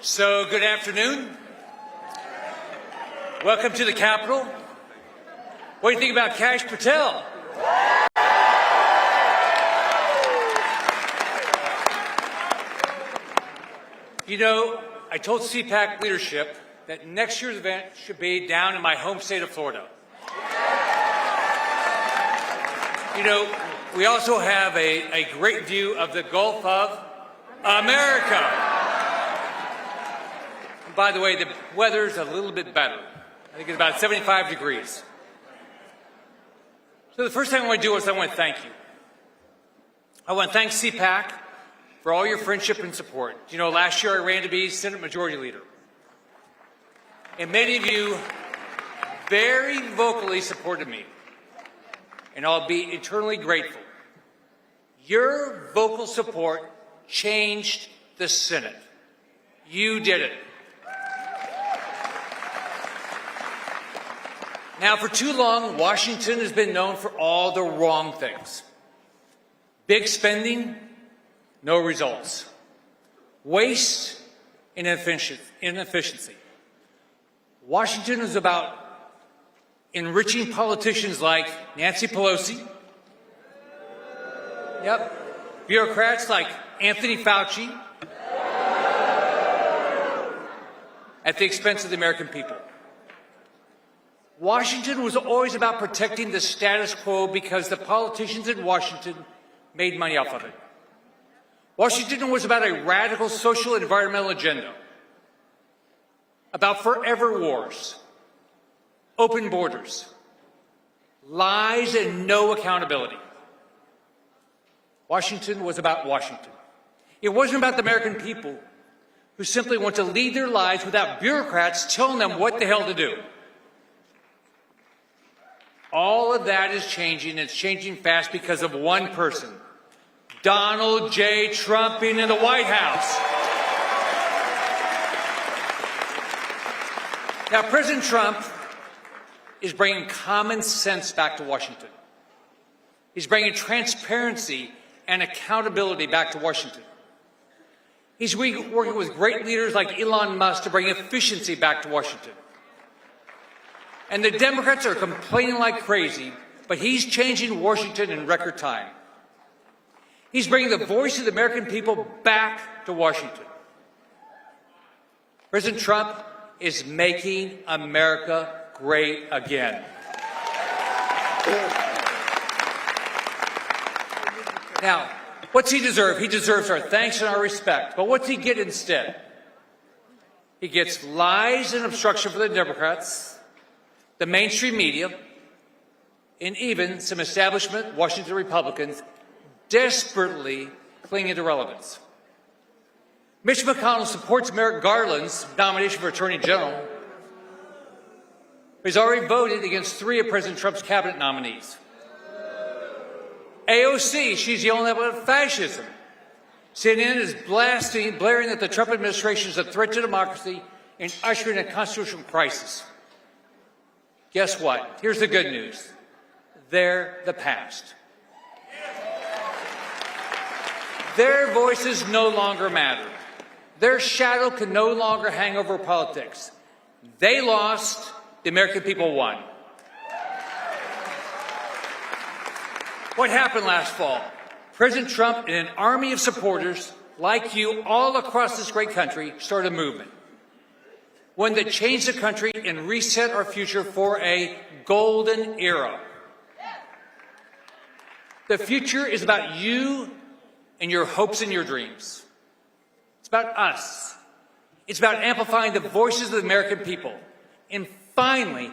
So, good afternoon. Welcome to the Capitol. What do you think about Kash Patel? You know, I told CPAC leadership that next year's event should be down in my home state of Florida. You know, we also have a great view of the Gulf of America. And by the way, the weather's a little bit better. I think it's about 75 degrees. So the first thing I want to do is I want to thank you. I want to thank CPAC for all your friendship and support. You know, last year I ran to be Senate Majority Leader. And many of you very vocally supported me. And I'll be eternally grateful. Your vocal support changed the Senate. You did it. Now, for too long, Washington has been known for all the wrong things. Big spending, no results. Waste and inefficiency. Washington is about enriching politicians like Nancy Pelosi. Yep. Bureaucrats like Anthony Fauci. At the expense of the American people. Washington was always about protecting the status quo because the politicians in Washington made money off of it. Washington was about a radical social and environmental agenda, about forever wars, open borders, lies and no accountability. Washington was about Washington. It wasn't about the American people who simply want to lead their lives without bureaucrats telling them what the hell to do. All of that is changing, and it's changing fast because of one person, Donald J. Trump being in the White House. Now, President Trump is bringing common sense back to Washington. He's bringing transparency and accountability back to Washington. He's working with great leaders like Elon Musk to bring efficiency back to Washington. And the Democrats are complaining like crazy, but he's changing Washington in record time. He's bringing the voice of the American people back to Washington. President Trump is making America great again. Now, what's he deserve? He deserves our thanks and our respect. But what's he get instead? He gets lies and obstruction for the Democrats, the mainstream media, and even some establishment Washington Republicans desperately clinging to relevance. Mitch McConnell supports Merrick Garland's nomination for Attorney General. He's already voted against 3 of President Trump's cabinet nominees. AOC, she's yelling about fascism. CNN is blaring that the Trump administration is a threat to democracy and ushering a constitutional crisis. Guess what? Here's the good news. They're the past. Their voices no longer matter. Their shadow can no longer hang over politics. They lost, the American people won. What happened last fall? President Trump and an army of supporters like you all across this great country started a movement. One that changed the country and reset our future for a golden era. The future is about you and your hopes and your dreams. It's about us. It's about amplifying the voices of the American people and finally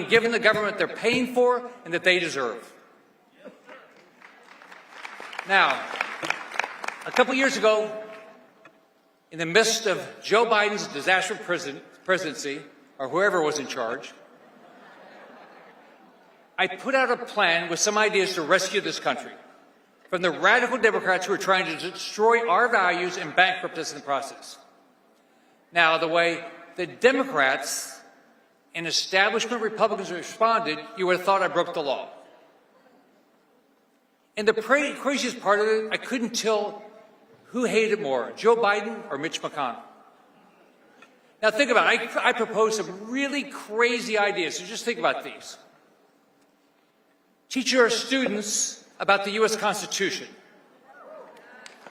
giving the government they're paying for and that they deserve. Now, a couple years ago, in the midst of Joe Biden's disastrous presidency, or whoever was in charge, I put out a plan with some ideas to rescue this country from the radical Democrats who are trying to destroy our values and bankrupt us in the process. Now, the way the Democrats and establishment Republicans responded, you would have thought I broke the law. And the craziest part of it, I couldn't tell who hated more, Joe Biden or Mitch McConnell. Now think about it. I propose some really crazy ideas, so just think about these. Teach our students about the U.S. Constitution.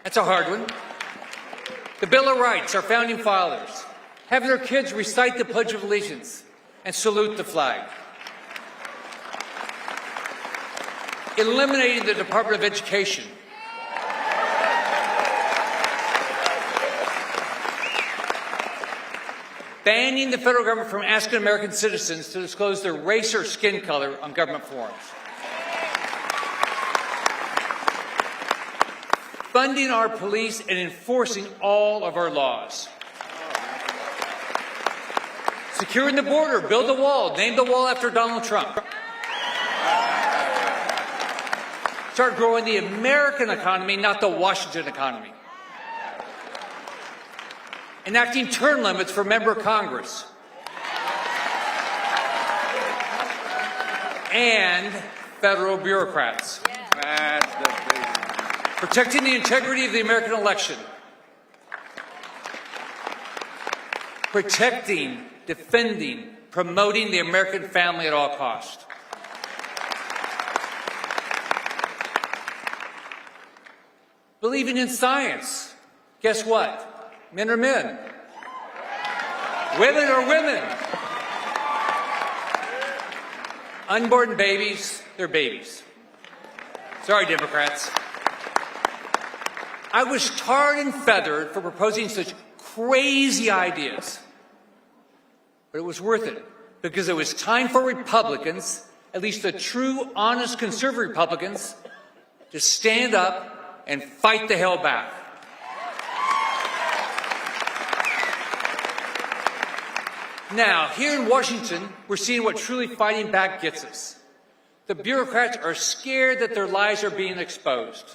That's a hard one. The Bill of Rights, our founding fathers. Have their kids recite the Pledge of Allegiance and salute the flag. Eliminating the Department of Education. Banning the federal government from asking American citizens to disclose their race or skin color on government forms. Funding our police and enforcing all of our laws. Securing the border, build the wall, name the wall after Donald Trump. Start growing the American economy, not the Washington economy. Enacting term limits for member of Congress. And federal bureaucrats. Protecting the integrity of the American election. Protecting, defending, promoting the American family at all costs. Believing in science. Guess what? Men are men. Women are women. Unborn babies, they're babies. Sorry, Democrats. I was tarred and feathered for proposing such crazy ideas. But it was worth it, because it was time for Republicans, at least the true, honest, conservative Republicans, to stand up and fight the hell back. Now, here in Washington, we're seeing what truly fighting back gets us. The bureaucrats are scared that their lies are being exposed.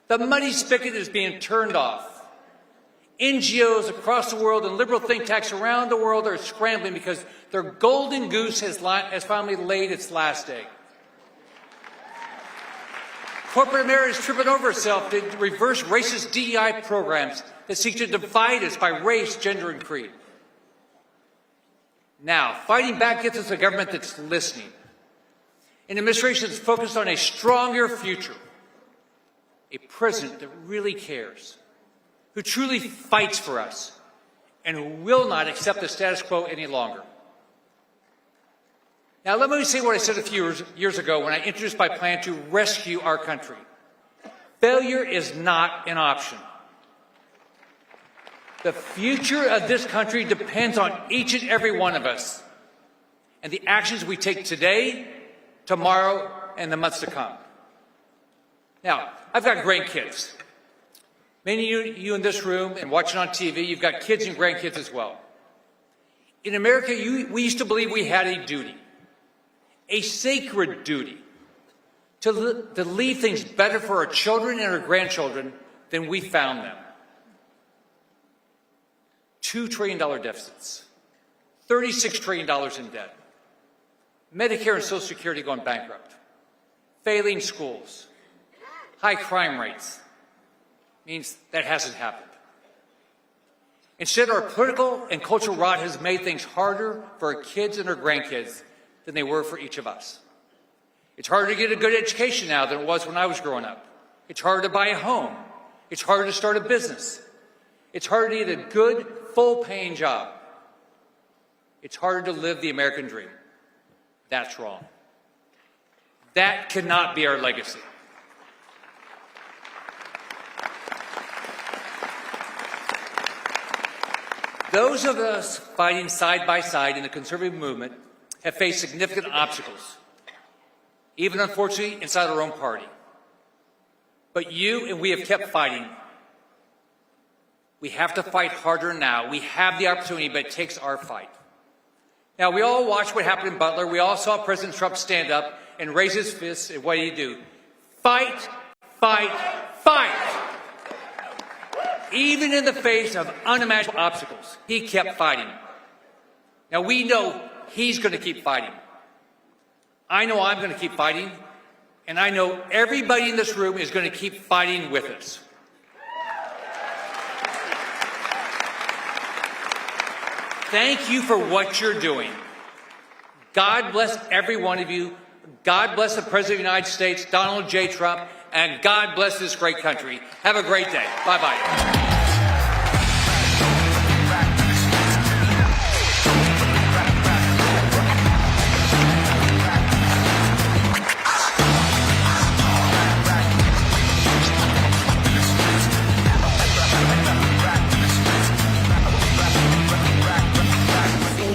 The money spigot is being turned off. NGOs across the world and liberal think tanks around the world are scrambling because their golden goose has finally laid its last egg. Corporate America is tripping over itself to reverse racist DEI programs that seek to divide us by race, gender, and creed. Now, fighting back gets us a government that's listening. An administration that's focused on a stronger future. A president that really cares. Who truly fights for us. And who will not accept the status quo any longer. Now, let me say what I said a few years ago when I introduced my plan to rescue our country. Failure is not an option. The future of this country depends on each and every one of us and the actions we take today, tomorrow, and the months to come. Now, I've got grandkids. Many of you in this room and watching on TV, you've got kids and grandkids as well. In America, we used to believe we had a duty, a sacred duty, to leave things better for our children and our grandchildren than we found them. $2 trillion deficits, $36 trillion in debt, Medicare and Social Security going bankrupt, failing schools, high crime rates. Means that hasn't happened. Instead, our political and cultural rot has made things harder for our kids and our grandkids than they were for each of us. It's harder to get a good education now than it was when I was growing up. It's harder to buy a home. It's harder to start a business. It's harder to get a good, full-paying job. It's harder to live the American dream. That's wrong. That cannot be our legacy. Those of us fighting side by side in the conservative movement have faced significant obstacles, even unfortunately inside our own party. But you and we have kept fighting. We have to fight harder now. We have the opportunity, but it takes our fight. Now, we all watched what happened in Butler. We all saw President Trump stand up and raise his fists, and what did he do? Fight, fight, fight! Even in the face of unimaginable obstacles, he kept fighting. Now, we know he's going to keep fighting. I know I'm going to keep fighting, and I know everybody in this room is going to keep fighting with us. thank you for what you're doing. God bless every one of you. God bless the President of the United States, Donald J. Trump, and God bless this great country. Have a great day. Bye-bye.